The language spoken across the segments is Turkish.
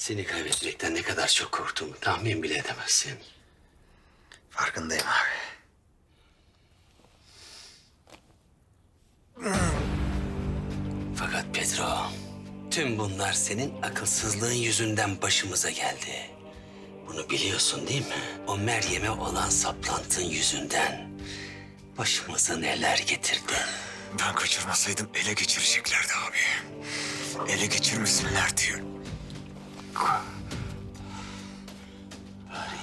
Seni kaybetmekten ne kadar çok korktuğumu tahmin bile edemezsin. Farkındayım abi. Fakat Pedro, tüm bunlar senin akılsızlığın yüzünden başımıza geldi. Bunu biliyorsun değil mi? O Meryem'e olan saplantın yüzünden başımıza neler getirdi. Ben kaçırmasaydım ele geçireceklerdi abi. Ele geçirmesinler diyor.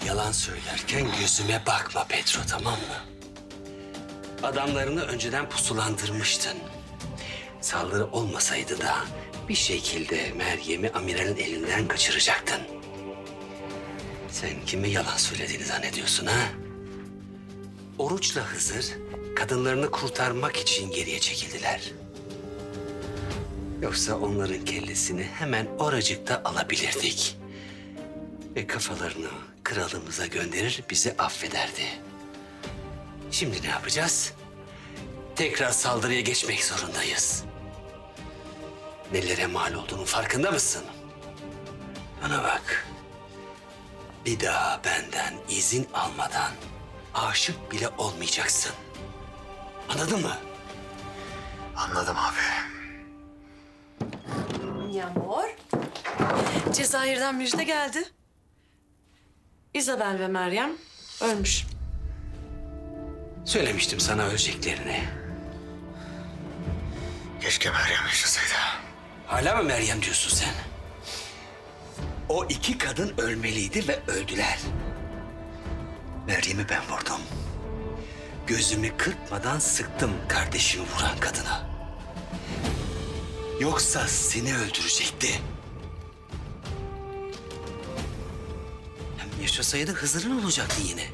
Yalan söylerken gözüme bakma Pedro, tamam mı? Adamlarını önceden pusulandırmıştın. Saldırı olmasaydı da bir şekilde Meryem'i amiralin elinden kaçıracaktın. Sen kime yalan söylediğini zannediyorsun ha? Oruç'la Hızır kadınlarını kurtarmak için geriye çekildiler. Yoksa onların kellesini hemen oracıkta alabilirdik. Ve kafalarını kralımıza gönderir, bizi affederdi. Şimdi ne yapacağız? Tekrar saldırıya geçmek zorundayız. Nelere mal olduğunun farkında mısın? Bana bak. Bir daha benden izin almadan aşık bile olmayacaksın. Anladın mı? Anladım abi. Yağmur. Cezayir'den müjde geldi. İzabel ve Meryem ölmüş. Söylemiştim sana öleceklerini. Keşke Meryem yaşasaydı. Hala mı Meryem diyorsun sen? O iki kadın ölmeliydi ve öldüler. Meryem'i ben vurdum. Gözümü kırpmadan sıktım kardeşimi vuran kadına. Yoksa seni öldürecekti. Hem yaşasaydı Hızır'ın olacaktı yine.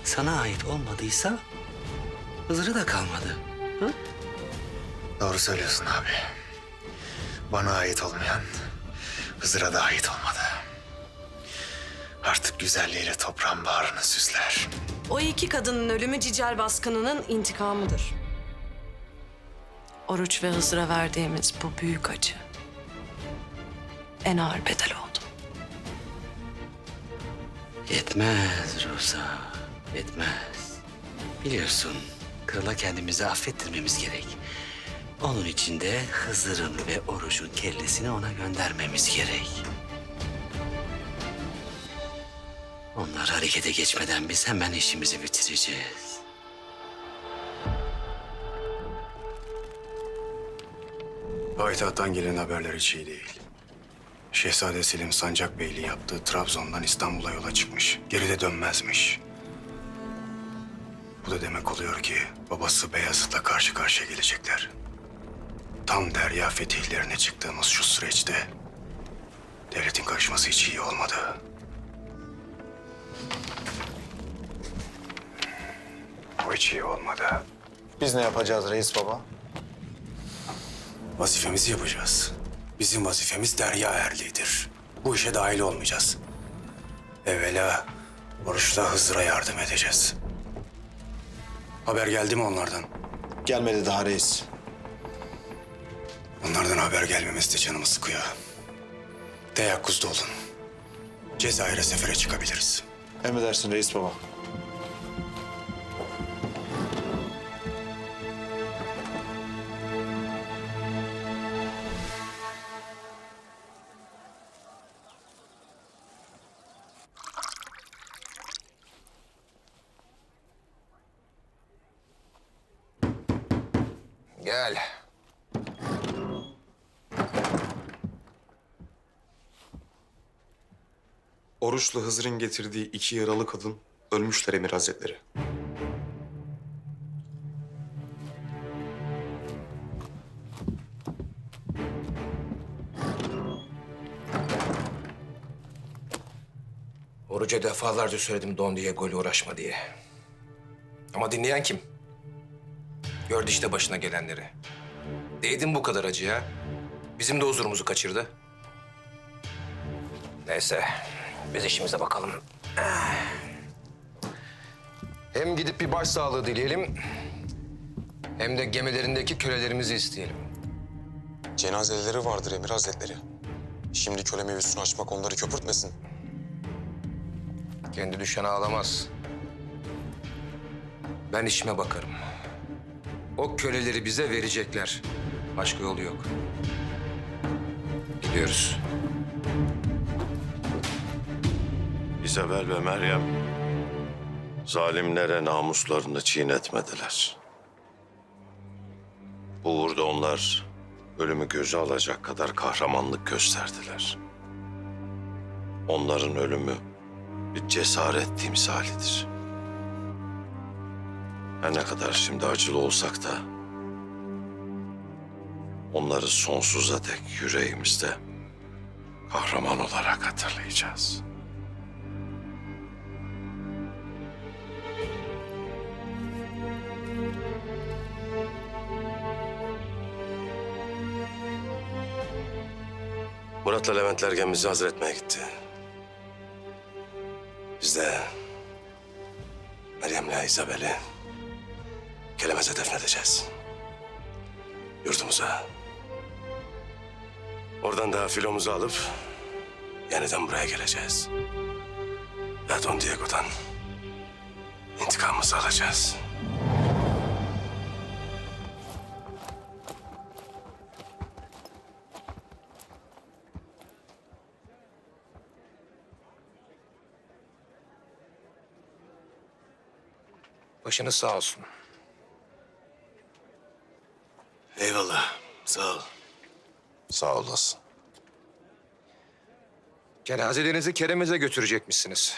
Sana ait olmadıysa Hızır'ı da kalmadı. Hı? Doğru söylüyorsun abi. Bana ait olmayan Hızır'a da ait olmadı. Artık güzelliğiyle toprağın bağrını süsler. O iki kadının ölümü Cicel baskınının intikamıdır. Oruç ve Hızır'a verdiğimiz bu büyük acı en ağır bedel oldu. Yetmez Rosa, yetmez. Biliyorsun, krala kendimizi affettirmemiz gerek. Onun için de Hızır'ın ve Oruç'un kellesini ona göndermemiz gerek. Onlar harekete geçmeden biz hemen işimizi bitireceğiz. Payitahttan gelen haberler hiç iyi değil. Şehzade Selim Sancak Beyliği yaptığı Trabzon'dan İstanbul'a yola çıkmış. Geri de dönmezmiş. Bu da demek oluyor ki babası Beyazıt'la karşı karşıya gelecekler. Tam derya fetihlerine çıktığımız şu süreçte devletin karışması hiç iyi olmadı. O hiç iyi olmadı. Biz ne yapacağız reis baba? Vazifemizi yapacağız. Bizim vazifemiz derya erliğidir. Bu işe dahil olmayacağız. Evvela Oruç'la Hızır'a yardım edeceğiz. Haber geldi mi onlardan? Gelmedi daha reis. Onlardan haber gelmemesi de canımı sıkıyor. Teyakkuzda olun. Cezayir'e sefere çıkabiliriz. Emredersin reis baba. Gel. Oruç'la Hızır'ın getirdiği iki yaralı kadın ölmüşler Emir Hazretleri. Oruç'a defalarca söyledim Don Diego ile uğraşma diye. Ama dinleyen kim? Gördü işte başına gelenleri. Değdim bu kadar acıya. Bizim de huzurumuzu kaçırdı. Neyse, biz işimize bakalım. Hem gidip bir başsağlığı dileyelim... hem de gemilerindeki kölelerimizi isteyelim. Cenazeleri vardır Emir Hazretleri. Şimdi köle mevzusunu açmak onları köpürtmesin. Kendi düşen ağlamaz. Ben işime bakarım. O köleleri bize verecekler. Başka yolu yok. Gidiyoruz. İzabel ve Meryem zalimlere namuslarını çiğnetmediler. Bu uğurda onlar ölümü göze alacak kadar kahramanlık gösterdiler. Onların ölümü bir cesaret timsalidir. Her ne kadar şimdi acılı olsak da onları sonsuza dek yüreğimizde kahraman olarak hatırlayacağız. Murat'la Leventler gemimizi hazır etmeye gitti. Biz de Meryem'le İzabel'i Kelemez'e defnedeceğiz. Yurdumuza. Oradan da filomuzu alıp yeniden buraya geleceğiz. Ve Don Diego'dan intikamımızı alacağız. Başınız sağ olsun. Eyvallah. Sağ ol. Sağ olasın. Cenazelerinizi Keremez'e götürecekmişsiniz.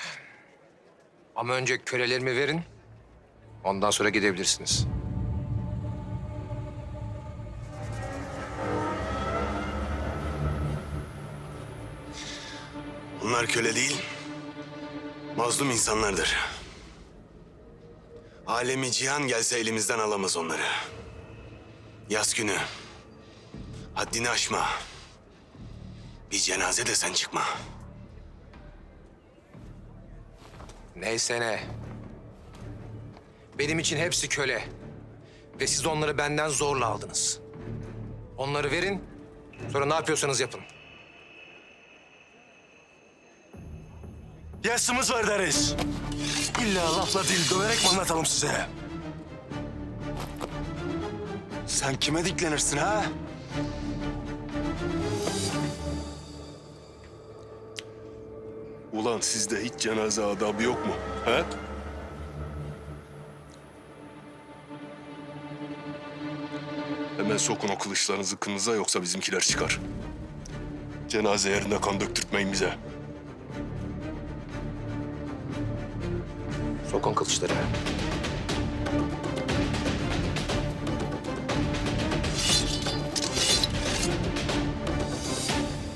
Ama önce kölelerimi verin. Ondan sonra gidebilirsiniz. Bunlar köle değil, mazlum insanlardır. Alemi cihan gelse elimizden alamaz onları. Yaz günü, haddini aşma. Bir cenaze de sen çıkma. Neyse ne. Benim için hepsi köle. Ve siz onları benden zorla aldınız. Onları verin, sonra ne yapıyorsanız yapın. Yasımız var deriz. İlla lafla değil, döverek mi anlatalım size? Sen kime diklenirsin ha? Ulan sizde hiç cenaze adabı yok mu? He? Hemen sokun o kılıçlarınızı kınınıza yoksa bizimkiler çıkar. Cenaze yerinde kan döktürtmeyin bize. Sokun kılıçları.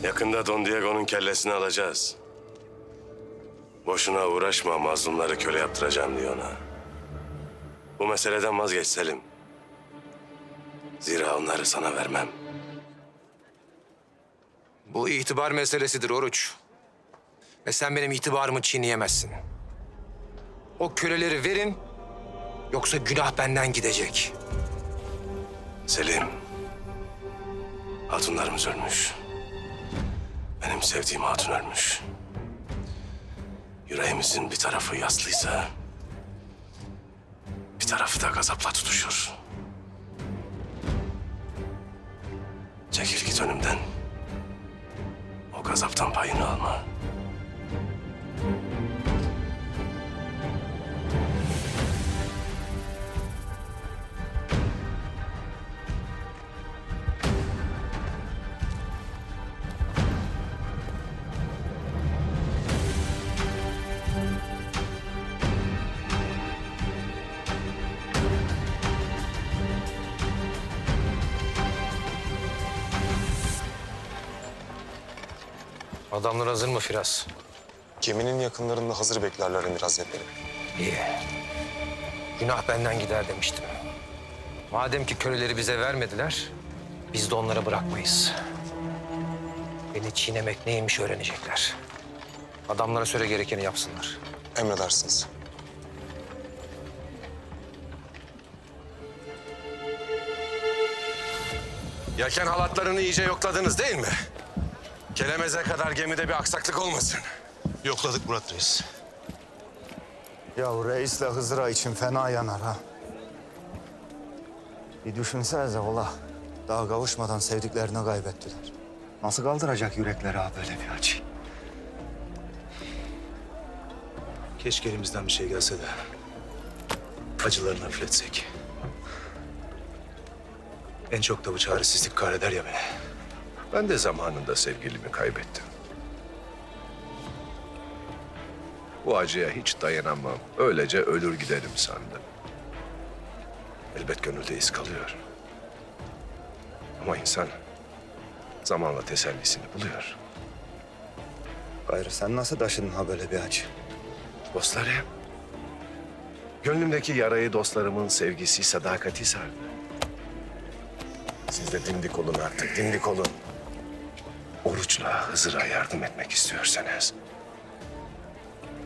Yakında Don Diego'nun kellesini alacağız. Boşuna uğraşma, mazlumları köle yaptıracağım diyor ona. Bu meseleden vazgeç Selim. Zira onları sana vermem. Bu itibar meselesidir Oruç. Ve sen benim itibarımı çiğneyemezsin. O köleleri verin, yoksa günah benden gidecek. Selim, hatunlarımız ölmüş. Benim sevdiğim hatun ölmüş. Yüreğimizin bir tarafı yaslıysa bir tarafı da gazapla tutuşur. Çekil git önümden. O gazaptan payını alma. Adamlar hazır mı Firaz? Geminin yakınlarında hazır beklerler Emir Hazretleri. İyi. Günah benden gider demiştim. Madem ki köleleri bize vermediler, biz de onlara bırakmayız. Beni çiğnemek neymiş öğrenecekler. Adamlara söyle gerekeni yapsınlar. Emredersiniz. Yelken halatlarını iyice yokladınız değil mi? Kelemeze kadar gemide bir aksaklık olmasın. Yokladık Murat Reis. Ya reisle Hızır'a için fena yanar ha. Bir düşünsenize ola. Daha kavuşmadan sevdiklerini kaybettiler. Nasıl kaldıracak yürekleri ha böyle bir acı? Keşke elimizden bir şey gelse de acılarını hafifletsek. En çok da bu çaresizlik kahreder ya beni. Ben de zamanında sevgilimi kaybettim. Bu acıya hiç dayanamam. Öylece ölür giderim sandım. Elbet gönülde iz kalıyor. Ama insan zamanla tesellisini buluyor. Gayrı sen nasıl taşıdın ha böyle bir acı? Dostlarım, gönlümdeki yarayı dostlarımın sevgisi, sadakati sardı. Siz de dimdik olun artık, dimdik olun. Oruçla Hızır'a yardım etmek istiyorsanız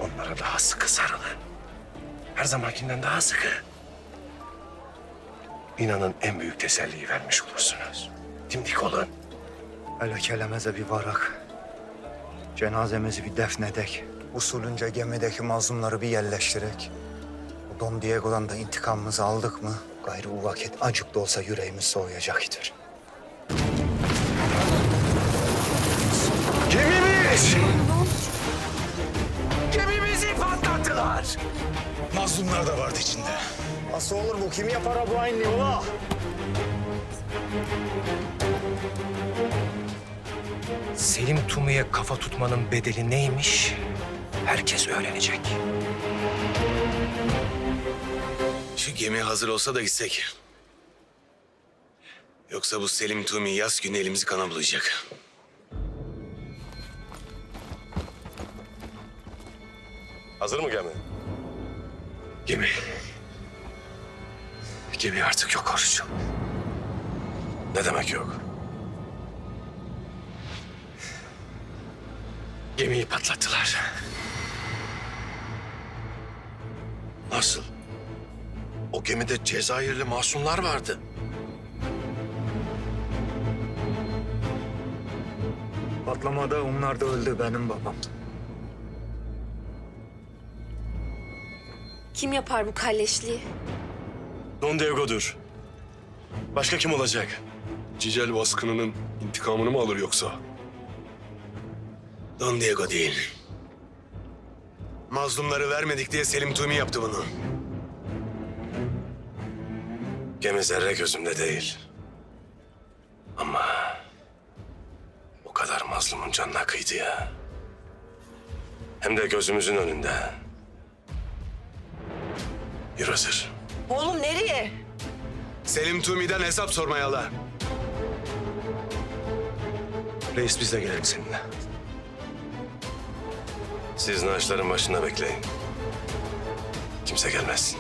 onlara daha sıkı sarılın. Her zamankinden daha sıkı. İnanın en büyük teselliyi vermiş olursunuz. Dimdik olun. Hele kelemeze bir varak. Cenazemizi bir defnedek. Usulünce gemideki mazlumları bir yerleştirek. Bu Don Diego'dan da intikamımızı aldık mı? Gayrı o vakit acık da olsa yüreğimiz soğuyacaktır. Gemimiz! Gemimizi patlattılar. Mazlumlar da vardı içinde. Nasıl olur bu? Kim yapar ha bu aynı ola? Selim Tumu'ya kafa tutmanın bedeli neymiş? Herkes öğrenecek. Şu gemi hazır olsa da gitsek. Yoksa bu Selim Tumi yaz günü elimizi kana bulayacak. Hazır mı gemi? Gemi. Gemi artık yok Oruç. Ne demek yok? Gemiyi patlattılar. Nasıl? O gemide Cezayirli masumlar vardı. Patlamada onlar da öldü benim babam. Kim yapar bu kalleşliği? Don Diego'dur. Başka kim olacak? Cicel baskınının intikamını mı alır yoksa? Don Diego değil. Mazlumları vermedik diye Selim Tumi yaptı bunu. Gemi zerre gözümde değil. Ama o kadar mazlumun canına kıydı ya. Hem de gözümüzün önünde. Yürü Hızır. Oğlum nereye? Selim Tumi'den hesap sormaya ala. Reis biz de gelelim seninle. Siz naşların başında bekleyin. Kimse gelmez.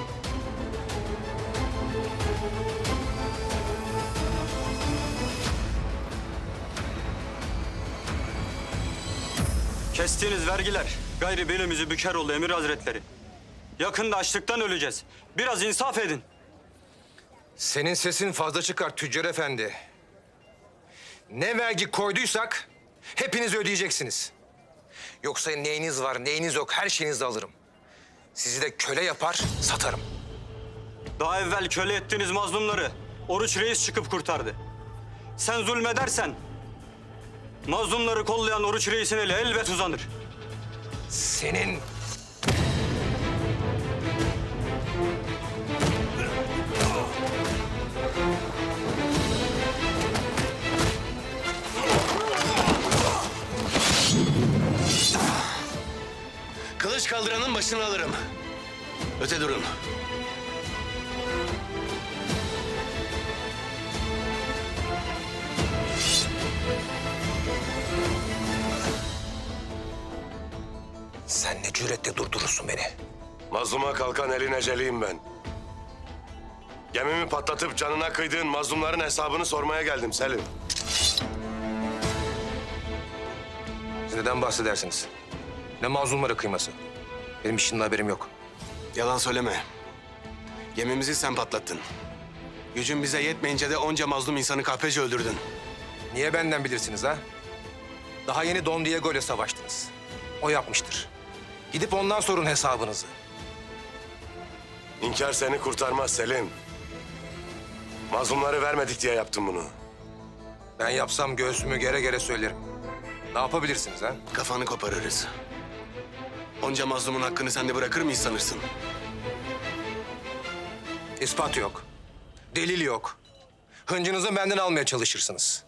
Kestiğiniz vergiler gayri belimizi büker oldu Emir Hazretleri. Yakında açlıktan öleceğiz. Biraz insaf edin. Senin sesin fazla çıkar tüccar efendi. Ne vergi koyduysak hepiniz ödeyeceksiniz. Yoksa neyiniz var, neyiniz yok her şeyinizi alırım. Sizi de köle yapar, satarım. Daha evvel köle ettiğiniz mazlumları Oruç Reis çıkıp kurtardı. Sen zulmedersen mazlumları kollayan Oruç Reis'in eli elbet uzanır. Senin... Kılıç kaldıranın başını alırım. Öte durun. Sen ne cüretle durdurursun beni? Mazluma kalkan elin eceliyim ben. Gemimi patlatıp canına kıydığın mazlumların hesabını sormaya geldim Selim. Siz neden bahsedersiniz? Ne mazlumlara kıyması? Benim işimden haberim yok. Yalan söyleme. Gemimizi sen patlattın. Gücün bize yetmeyince de onca mazlum insanı kahpece öldürdün. Niye benden bilirsiniz ha? Daha yeni Don Diego ile savaştınız. O yapmıştır. Gidip ondan sorun hesabınızı. İnkar seni kurtarmaz Selim. Mazlumları vermedik diye yaptım bunu. Ben yapsam göğsümü gere gere söylerim. Ne yapabilirsiniz ha? Kafanı koparırız. Onca mazlumun hakkını sen de bırakır mıyız sanırsın? İspat yok. Delil yok. Hıncınızı benden almaya çalışırsınız.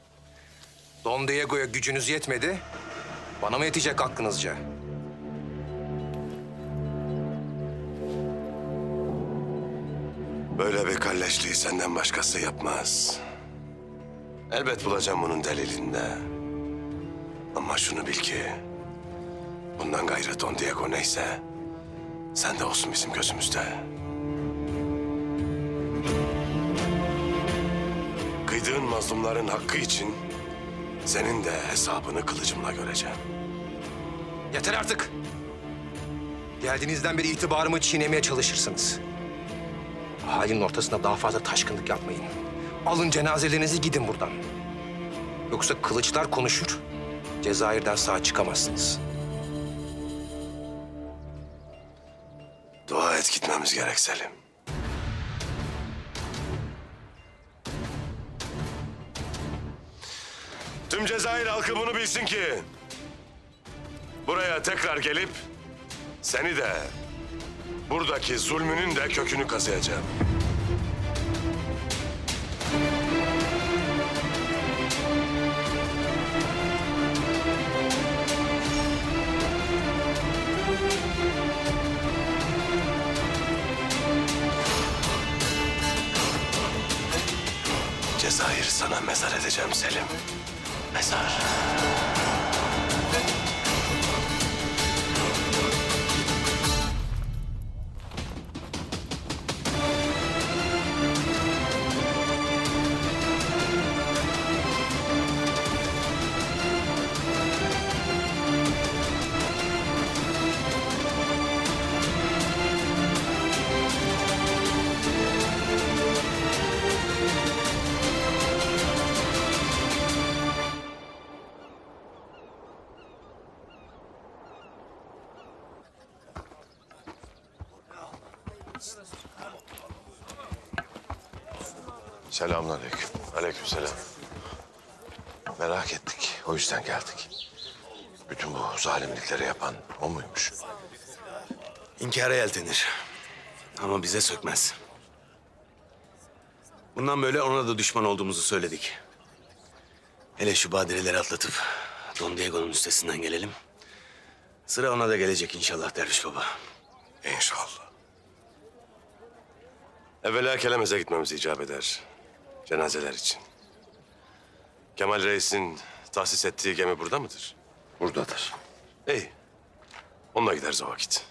Don Diego'ya gücünüz yetmedi. Bana mı yetecek hakkınızca? Böyle bir kalleşliği senden başkası yapmaz. Elbet bulacağım bunun delilinde. Ama şunu bil ki... bundan gayrı Don Diego neyse... sen de olsun bizim gözümüzde. Kıydığın mazlumların hakkı için... senin de hesabını kılıcımla göreceğim. Yeter artık. Geldiğinizden beri itibarımı çiğnemeye çalışırsınız. Halinin ortasında daha fazla taşkınlık yapmayın. Alın cenazelerinizi gidin buradan. Yoksa kılıçlar konuşur. Cezayir'den sağ çıkamazsınız. Dua et gitmemiz gerek Selim. Tüm Cezayir halkı bunu bilsin ki... buraya tekrar gelip... seni de... buradaki zulmünün de kökünü kazıyacağım. Cezayir sana mezar edeceğim Selim. Mezar. Selamünaleyküm. Aleykümselam. Merak ettik. O yüzden geldik. Bütün bu zalimlikleri yapan o muymuş? İnkara yeltenir. Ama bize sökmez. Bundan böyle ona da düşman olduğumuzu söyledik. Hele şu badireleri atlatıp Don Diego'nun üstesinden gelelim. Sıra ona da gelecek inşallah Derviş Baba. İnşallah. Evvela Kelemez'e gitmemiz icap eder. Cenazeler için. Kemal Reis'in tahsis ettiği gemi burada mıdır? Buradadır. İyi. Onunla gideriz o vakit.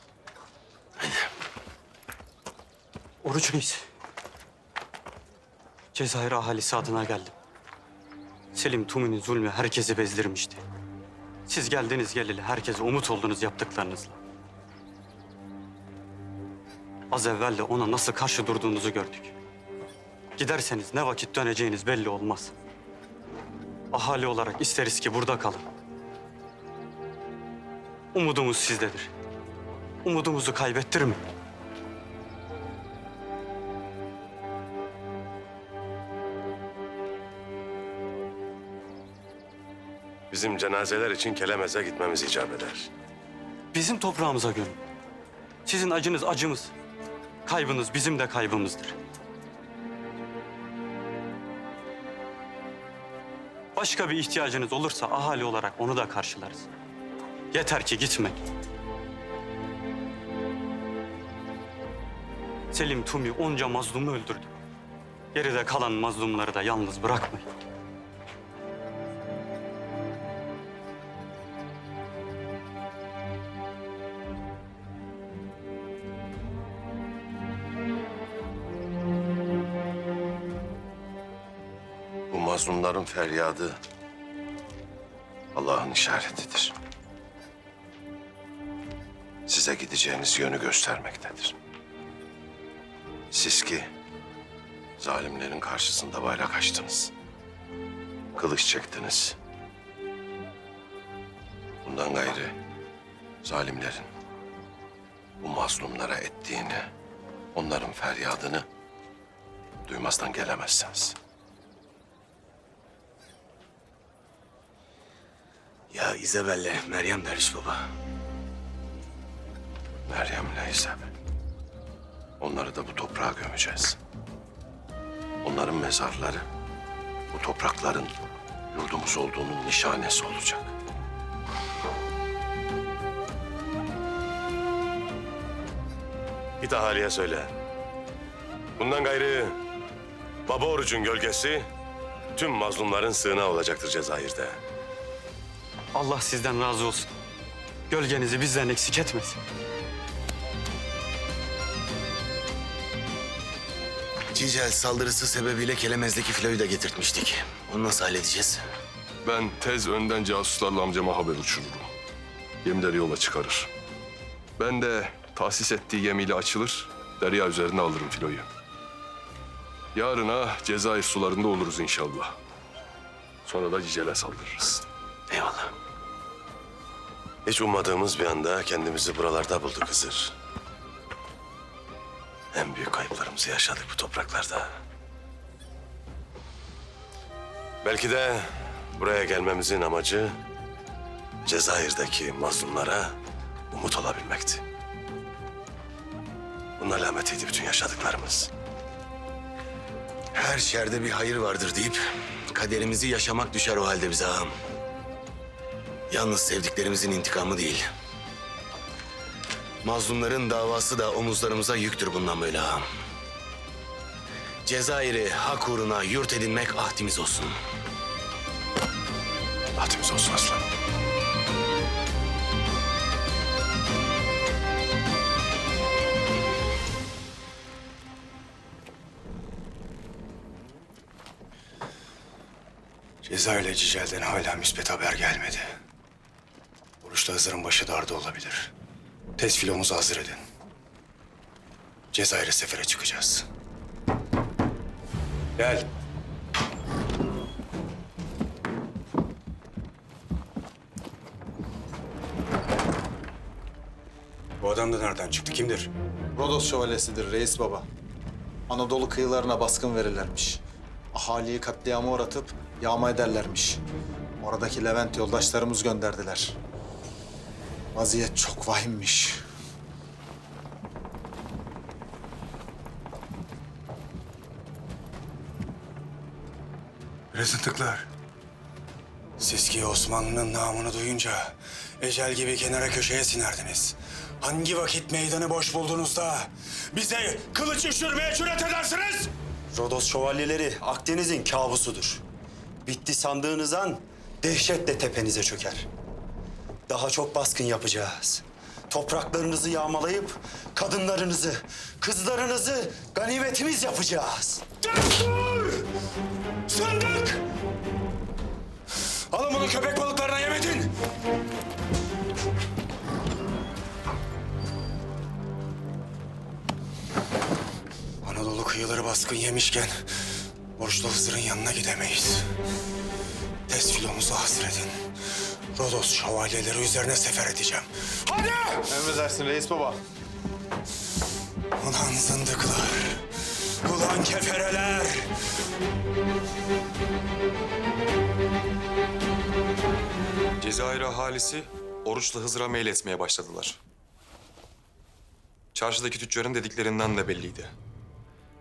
Oruç Reis. Cezayir ahalisi adına geldim. Selim Tumi'nin zulmü herkesi bezdirmişti. Siz geldiniz geleli herkese umut oldunuz yaptıklarınızla. Az evvel de ona nasıl karşı durduğunuzu gördük. Giderseniz ne vakit döneceğiniz belli olmaz. Ahali olarak isteriz ki burada kalın. Umudumuz sizdedir. Umudumuzu kaybettirmeyin. Bizim cenazeler için Kelemez'e gitmemiz icap eder. Bizim toprağımıza gömün. Sizin acınız acımız. Kaybınız bizim de kaybımızdır. Başka bir ihtiyacınız olursa ahali olarak onu da karşılarız. Yeter ki gitmeyin. Selim Tumi onca mazlumu öldürdü. Geride kalan mazlumları da yalnız bırakmayın. Bu mazlumların feryadı Allah'ın işaretidir. Size gideceğiniz yönü göstermektedir. Siz ki Zalimlerin karşısında bayrak açtınız. Kılıç çektiniz. Bundan gayrı zalimlerin bu mazlumlara ettiğini, onların feryadını duymazdan gelemezsiniz. Ya İzabel'le Meryem Derviş baba. Meryem'le İzabel. Onları da bu toprağa gömeceğiz. Onların mezarları bu toprakların yurdumuz olduğunun nişanesi olacak. Git ahaliye söyle. Bundan gayrı Baba Oruç'un gölgesi tüm mazlumların sığınağı olacaktır Cezayir'de. Allah sizden razı olsun. Gölgenizi bizden eksik etmesin. Cicel saldırısı sebebiyle Kelemez'deki filoyu da getirtmiştik. Onu nasıl halledeceğiz? Ben tez önden casuslarla amcama haber uçururum. Gemileri yola çıkarır. Ben de tahsis ettiği gemiyle açılır, derya üzerine alırım filoyu. Yarına Cezayir sularında oluruz inşallah. Sonra da Cicel'e saldırırız. Eyvallah. Hiç ummadığımız bir anda kendimizi buralarda bulduk Hızır. En büyük kayıplarımızı yaşadık bu topraklarda. Belki de buraya gelmemizin amacı Cezayir'deki mazlumlara umut olabilmekti. Bunun alametiydi bütün yaşadıklarımız. Her şerde bir hayır vardır deyip kaderimizi yaşamak düşer o halde bize ağam. Yalnız sevdiklerimizin intikamı değil. Mazlumların davası da omuzlarımıza yüktür bundan böyle ağam. Cezayir'i hak uğruna yurt edinmek ahdimiz olsun. Ahdimiz olsun aslanım. Cezayir'le Cicel'den hala müspet haber gelmedi. Oruç'la Hızır'ın başı darda olabilir. Tez filomuzu hazır edin. Cezayir'e sefere çıkacağız. Gel. Bu adam da nereden çıktı? Kimdir? Rodos şövalyesidir reis baba. Anadolu kıyılarına baskın verirlermiş. Ahaliyi katliama uğratıp yağma ederlermiş. Oradaki Levent yoldaşlarımız gönderdiler. Vaziyet çok vahimmiş. Rezıntıklar. Siz ki Osmanlı'nın namını duyunca ecel gibi kenara köşeye sinerdiniz. Hangi vakit meydanı boş bulduğunuzda bize kılıç üşürmeye cüret edersiniz? Rodos şövalyeleri Akdeniz'in kabusudur. Bitti sandığınız an dehşetle tepenize çöker. Daha çok baskın yapacağız. Topraklarınızı yağmalayıp kadınlarınızı, kızlarınızı ganimetimiz yapacağız. Destur! Sandık! Alın bunu köpek balıklarına yem edin. Anadolu kıyıları baskın yemişken Oruçlu Hızır'ın yanına gidemeyiz. Tez filomuzu hazır edin. Rodos şövalyeleri üzerine sefer edeceğim. Hadi! Emredersin reis baba. Ulan zındıklar! Ulan kefereler! Cezayir ahalisi Oruç'la Hızır'a meyletmeye başladılar. Çarşıdaki tüccarın dediklerinden de belliydi.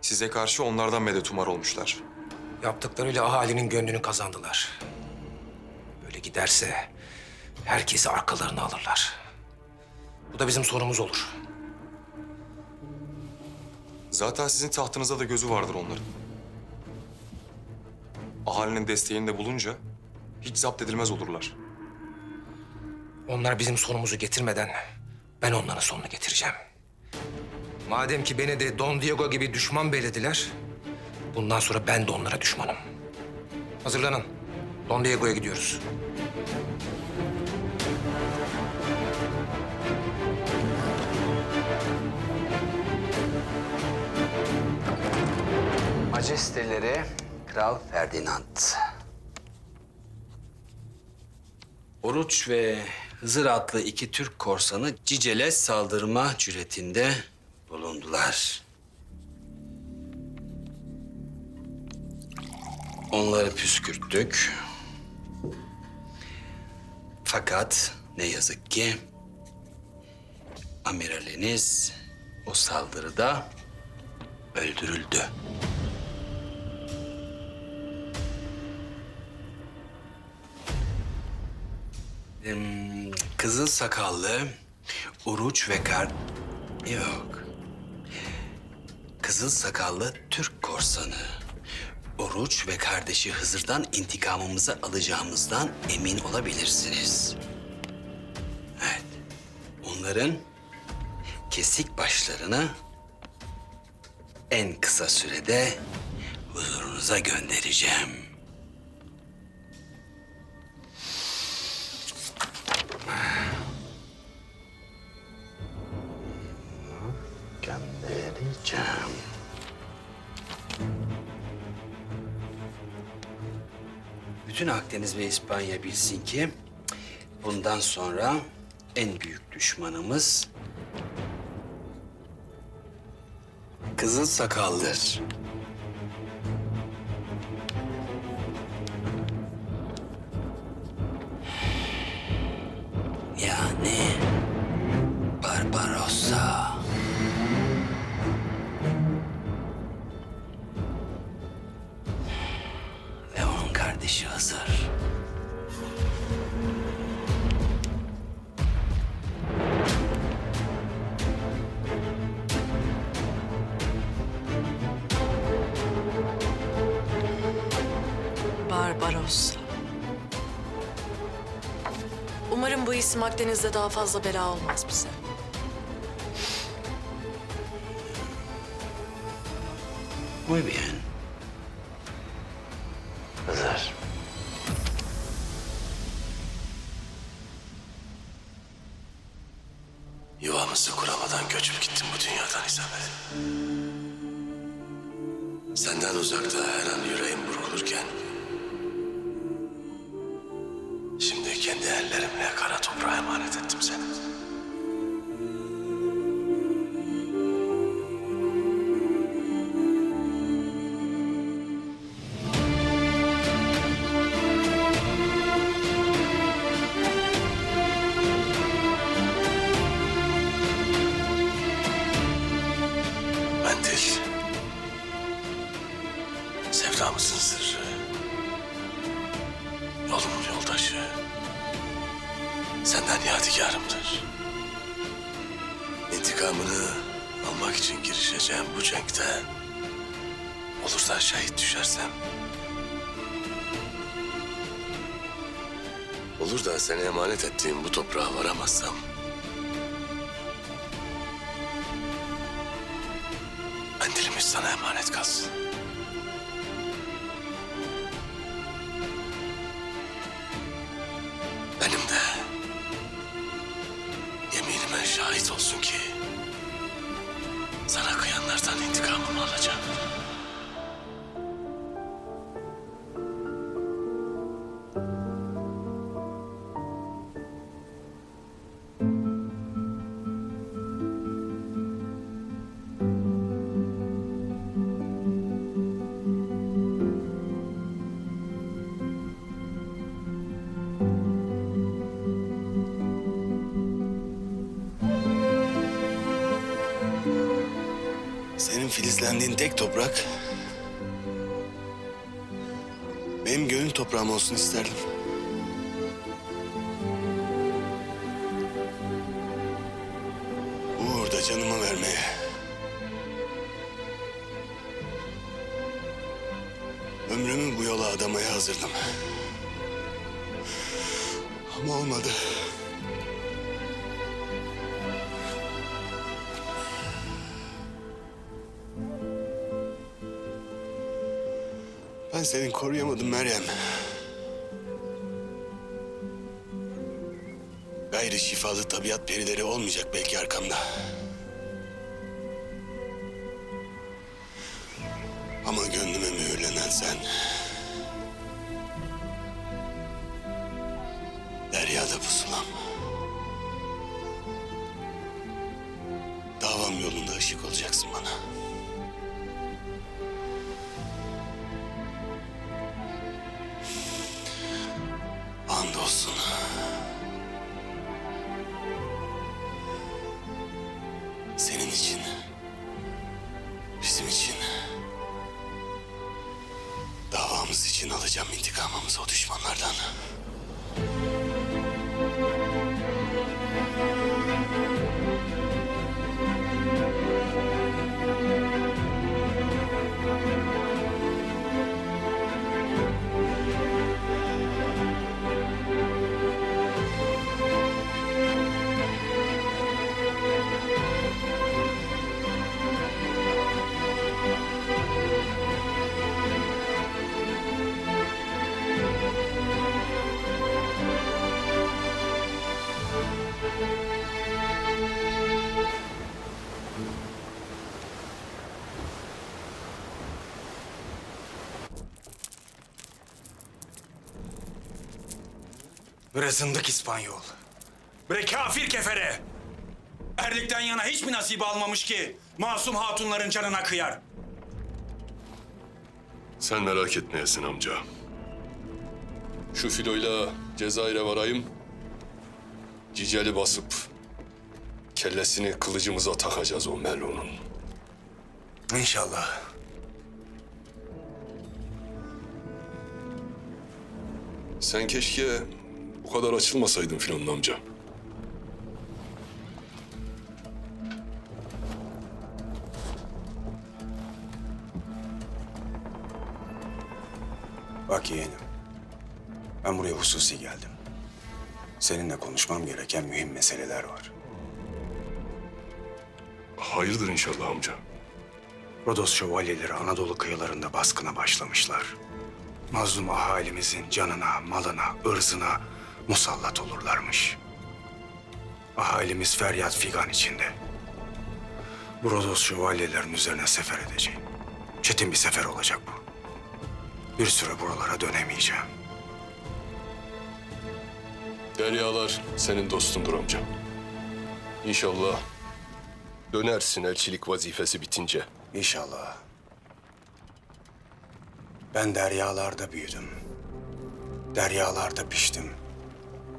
Size karşı onlardan medet umar olmuşlar. Yaptıklarıyla ahalinin gönlünü kazandılar. Böyle giderse herkesi arkalarına alırlar. Bu da bizim sonumuz olur. Zaten sizin tahtınızda da gözü vardır onların. Ahalinin desteğini de bulunca hiç zapt edilmez olurlar. Onlar bizim sonumuzu getirmeden ben onların sonunu getireceğim. Madem ki beni de Don Diego gibi düşman belediler, bundan sonra ben de onlara düşmanım. Hazırlanın. Don Diego'ya gidiyoruz. Majesteleri Kral Ferdinand. Oruç ve Hızır adlı iki Türk korsanı Cicele saldırma cüretinde bulundular. Onları püskürttük. Fakat ne yazık ki amiraliniz o saldırıda öldürüldü. Kızıl sakallı Oruç ve Yok. Kızıl sakallı Türk korsanı Oruç ve kardeşi Hızır'dan intikamımızı alacağımızdan emin olabilirsiniz. Evet. Onların kesik başlarını en kısa sürede huzurunuza göndereceğim. Göndereceğim. Bütün Akdeniz ve İspanya bilsin ki bundan sonra en büyük düşmanımız Kızıl Sakallıdır. Yani Barbarossa. Ve onun kardeşi Hızır. Barbarossa. Umarım bu isim Akdeniz'de daha fazla bela olmaz bize. Muy bien. Hızır. Yuvamızı kuramadan göçüp gittim bu dünyadan Isabel. Senden uzakta her an yüreğim burkulurken... ...şimdi kendi ellerimle kara toprağa emanet ettim seni. Mendil, sevdamızın sırrı, yolumun yoldaşı, senden yadigarımdır. İntikamını almak için girişeceğim bu cenkte, olur da şehit düşersem, olur da seni emanet ettiğim bu toprağa varamazsam, mendilimiz sana emanet kalsın. Benim de yeminime şahit olsun ki sana kıyanlardan intikamımı alacağım. Senin filizlendiğin tek toprak benim gönül toprağım olsun isterdim. Bu uğurda canımı vermeye, ömrümü bu yola adamaya hazırdım. Ama olmadı. Ben seni koruyamadım Meryem. Gayri şifalı tabiat perileri olmayacak belki arkamda. Ama gönlüm denen sen... Deryada pusulam. Davam yolunda ışık olacaksın bana. Andolsun. Senin için, bizim için, davamız için alacağım intikamımızı o düşmanlardan. Bre zındık İspanyol. Bre kafir kefere. Erdikten yana hiç mi nasibi almamış ki masum hatunların canına kıyar? Sen merak etmeyesin amca. Şu filoyla Cezayir'e varayım. Ciceli basıp kellesini kılıcımıza takacağız o melunun. İnşallah. Sen keşke bu kadar açılmasaydın Filo'nun amca. Bak yeğenim. Ben buraya hususi geldim. Seninle konuşmam gereken mühim meseleler var. Hayırdır inşallah amca. Rodos şövalyeleri Anadolu kıyılarında baskına başlamışlar. Mazlum ahalimizin canına, malına, ırzına musallat olurlarmış. Ahalimiz feryat figan içinde. Bu Rodos şövalyelerin üzerine sefer edeceğim. Çetin bir sefer olacak bu. Bir süre buralara dönemeyeceğim. Deryalar senin dostundur amca. İnşallah dönersin elçilik vazifesi bitince. İnşallah. Ben deryalarda büyüdüm. Deryalarda piştim.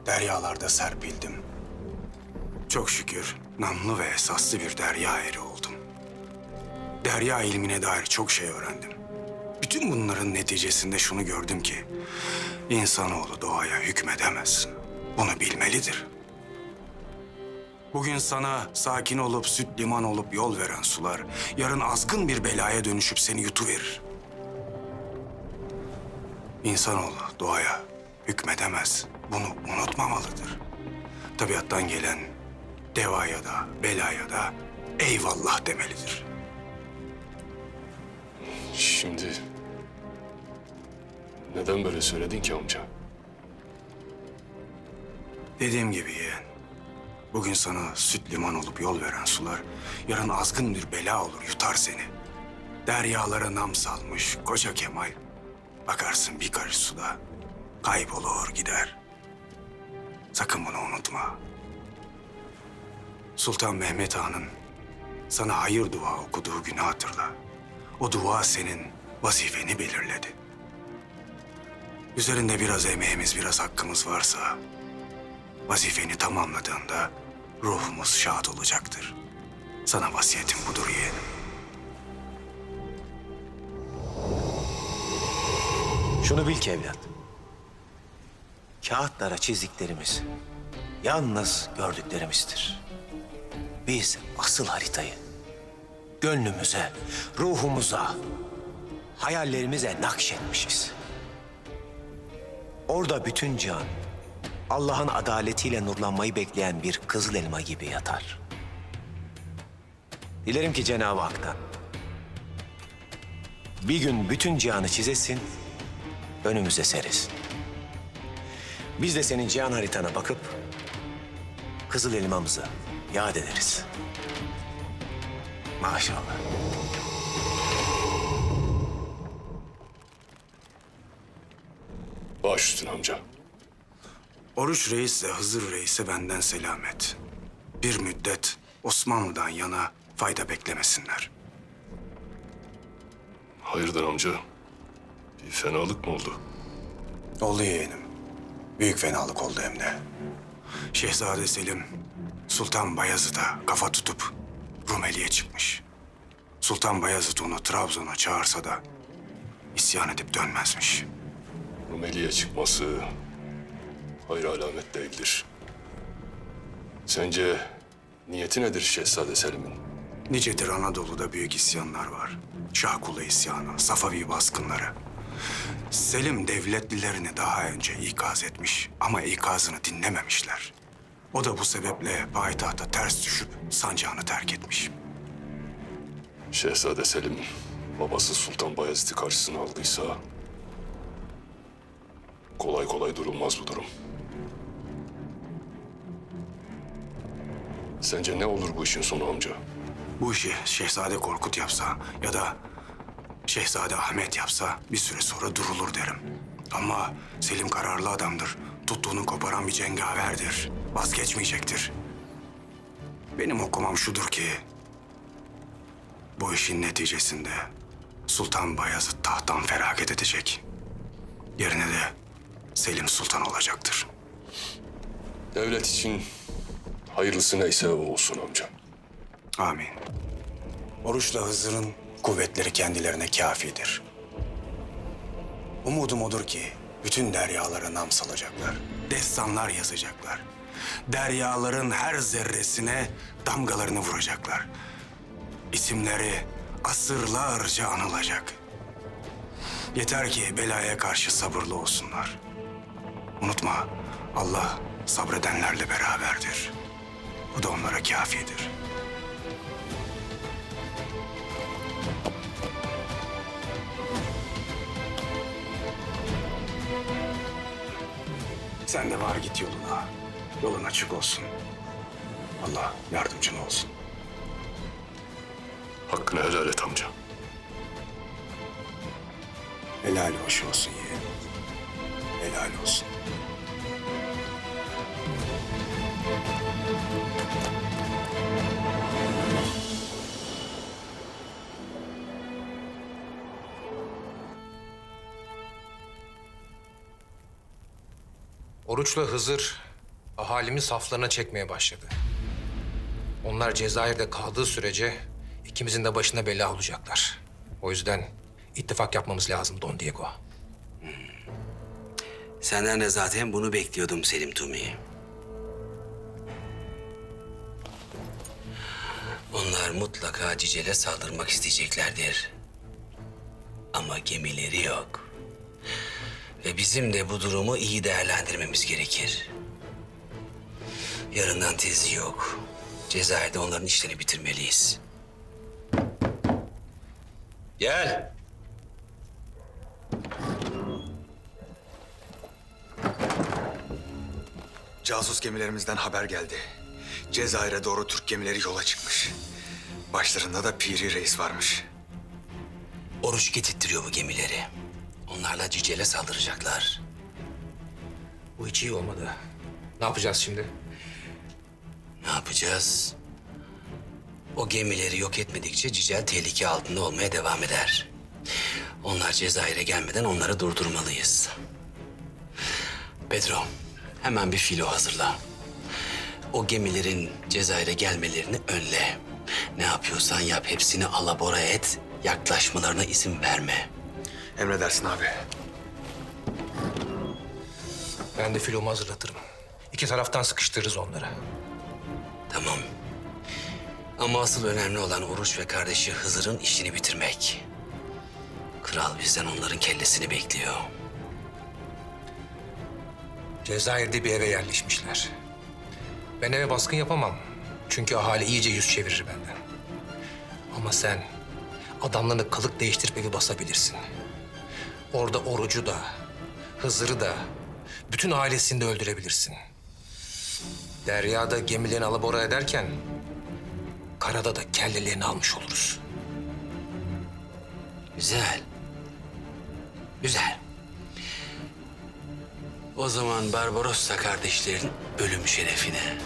Deryalarda serpildim. Çok şükür namlı ve esaslı bir derya eri oldum. Derya ilmine dair çok şey öğrendim. Bütün bunların neticesinde şunu gördüm ki... insanoğlu doğaya hükmedemez. Bunu bilmelidir. Bugün sana sakin olup süt liman olup yol veren sular... yarın azgın bir belaya dönüşüp seni yutuverir. İnsanoğlu doğaya hükmedemez. Bunu unutmamalıdır. Tabiattan gelen devaya da belaya da eyvallah demelidir. Şimdi neden böyle söyledin ki amca? Dediğim gibi yeğen, bugün sana süt liman olup yol veren sular... yarın azgın bir bela olur, yutar seni. Deryalara nam salmış koca Kemal... bakarsın bir karış suda kaybolur gider. Sakın bunu unutma. Sultan Mehmet Han'ın sana hayır dua okuduğu günü hatırla. O dua senin vazifeni belirledi. Üzerinde biraz emeğimiz, biraz hakkımız varsa... vazifeni tamamladığında ruhumuz şad olacaktır. Sana vasiyetim budur yeğenim. Şunu bil ki evlat. Kağıtlara çizdiklerimiz yalnız gördüklerimizdir. Biz asıl haritayı gönlümüze, ruhumuza, hayallerimize nakşetmişiz. Orada bütün can, Allah'ın adaletiyle nurlanmayı bekleyen bir kızıl elma gibi yatar. Dilerim ki Cenab-ı Hak'tan bir gün bütün cihanı çizesin, önümüze seresin. Biz de senin cihan haritana bakıp kızıl elmamızı yad ederiz. Maşallah. Baş üstüne amca. Oruç Reis ile Hızır Reis'e benden selamet. Bir müddet Osmanlı'dan yana fayda beklemesinler. Hayırdır amca? Bir fenalık mı oldu? Oldu yeğenim. Büyük fenalık oldu hem de. Şehzade Selim, Sultan Bayezid'e kafa tutup Rumeli'ye çıkmış. Sultan Bayezid onu Trabzon'a çağırsa da isyan edip dönmezmiş. Rumeli'ye çıkması hayır alamet değildir. Sence niyeti nedir Şehzade Selim'in? Nicedir Anadolu'da büyük isyanlar var. Şahkulu isyanı, Safavi baskınları. Selim devletlilerini daha önce ikaz etmiş ama ikazını dinlememişler. O da bu sebeple payitahta ters düşüp sancağını terk etmiş. Şehzade Selim babası Sultan Bayezid'i karşısına aldıysa kolay kolay durulmaz bu durum. Sence ne olur bu işin sonu amca? Bu işi Şehzade Korkut yapsa ya da Şehzade Ahmet yapsa bir süre sonra durulur derim. Ama Selim kararlı adamdır. Tuttuğunu koparan bir cengaverdir. Vazgeçmeyecektir. Benim okumam şudur ki bu işin neticesinde Sultan Bayezid tahttan feragat edecek. Yerine de Selim Sultan olacaktır. Devlet için hayırlısı neyse o olsun amca. Amin. Oruçla Hızır'ın kuvvetleri kendilerine kafidir. Umudum odur ki bütün deryalara nam salacaklar. Destanlar yazacaklar. Deryaların her zerresine damgalarını vuracaklar. İsimleri asırlarca anılacak. Yeter ki belaya karşı sabırlı olsunlar. Unutma, Allah sabredenlerle beraberdir. Bu da onlara kafidir. Sen de var git yoluna. Yolun açık olsun. Allah yardımcın olsun. Hakkını helal et amca. Helal hoş olsun yeğenim. Helal olsun. Oruç'la Hızır ahalimi saflarına çekmeye başladı. Onlar Cezayir'de kaldığı sürece ikimizin de başına bela olacaklar. O yüzden ittifak yapmamız lazım Don Diego. Senden de zaten bunu bekliyordum Selim Tumi. Onlar mutlaka Cicel'e saldırmak isteyeceklerdir. Ama gemileri yok. Ve bizim de bu durumu iyi değerlendirmemiz gerekir. Yarından tezi yok. Cezayir'de onların işlerini bitirmeliyiz. Gel. Casus gemilerimizden haber geldi. Cezayir'e doğru Türk gemileri yola çıkmış. Başlarında da Piri Reis varmış. Oruç getirtiyor bu gemileri. Onlarla Cicel'e saldıracaklar. Bu hiç iyi olmadı. Ne yapacağız şimdi? Ne yapacağız? O gemileri yok etmedikçe Cicel tehlike altında olmaya devam eder. Onlar Cezayir'e gelmeden onları durdurmalıyız. Pedro, hemen bir filo hazırla. O gemilerin Cezayir'e gelmelerini önle. Ne yapıyorsan yap, hepsini alabora et. Yaklaşmalarına izin verme. Emredersin abi. Ben de filomu hazırlatırım. İki taraftan sıkıştırırız onları. Tamam. Ama asıl önemli olan Oruç ve kardeşi Hızır'ın işini bitirmek. Kral bizden onların kellesini bekliyor. Cezayir'de bir eve yerleşmişler. Ben eve baskın yapamam. Çünkü ahali iyice yüz çevirir benden. Ama sen adamlarını kılık değiştirip evi basabilirsin. Orada Oruç'u da, Hızır'ı da, bütün ailesini de öldürebilirsin. Deryada gemilerini alabora ederken, karada da kellelerini almış oluruz. Güzel. Güzel. O zaman Barbarossa kardeşlerin ölüm şerefine.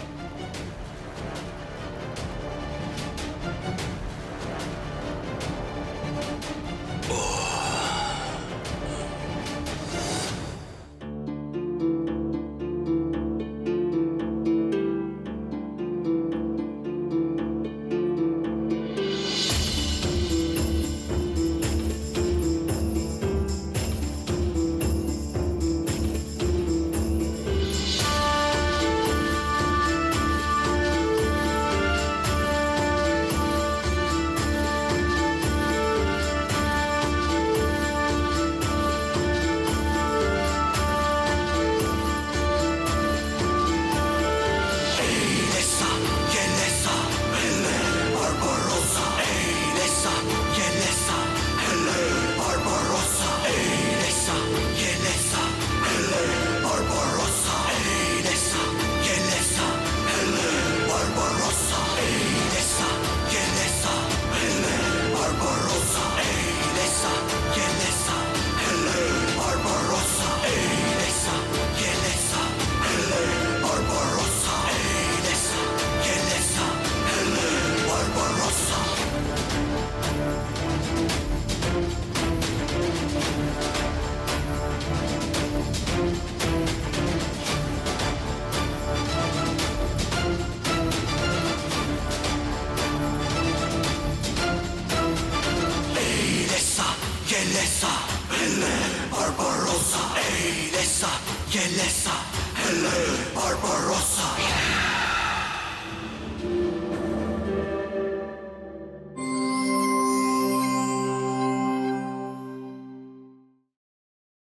Barbarossa,